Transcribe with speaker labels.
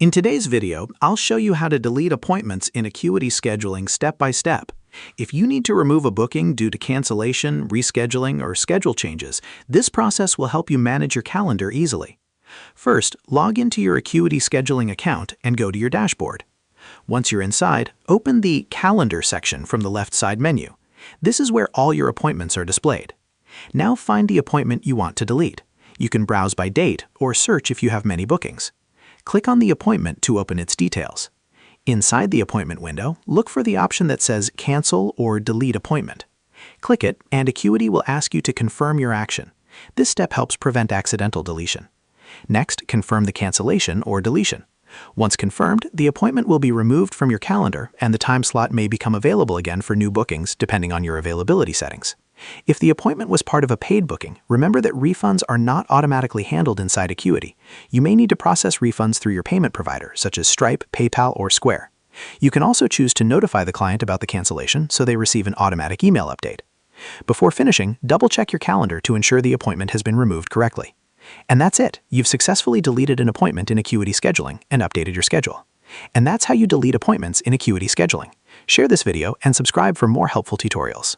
Speaker 1: In today's video, I'll show you how to delete appointments in Acuity scheduling step by step. If you need to remove a booking due to cancellation, rescheduling, or schedule changes, this process will help you manage your calendar easily. First, log into your Acuity scheduling account and go to your dashboard. Once you're inside, open the Calendar section from the left side menu. This is where all your appointments are displayed. Now find the appointment you want to delete. You can browse by date or search if you have many bookings. Click on the appointment to open its details. Inside the appointment window, look for the option that says Cancel or Delete Appointment. Click it, and Acuity will ask you to confirm your action. This step helps prevent accidental deletion. Next, confirm the cancellation or deletion. Once confirmed, the appointment will be removed from your calendar, and the time slot may become available again for new bookings depending on your availability settings. If the appointment was part of a paid booking, remember that refunds are not automatically handled inside Acuity. You may need to process refunds through your payment provider, such as Stripe, PayPal, or Square. You can also choose to notify the client about the cancellation so they receive an automatic email update. Before finishing, double-check your calendar to ensure the appointment has been removed correctly. And that's it. You've successfully deleted an appointment in Acuity scheduling and updated your schedule. And that's how you delete appointments in Acuity scheduling. Share this video and subscribe for more helpful tutorials.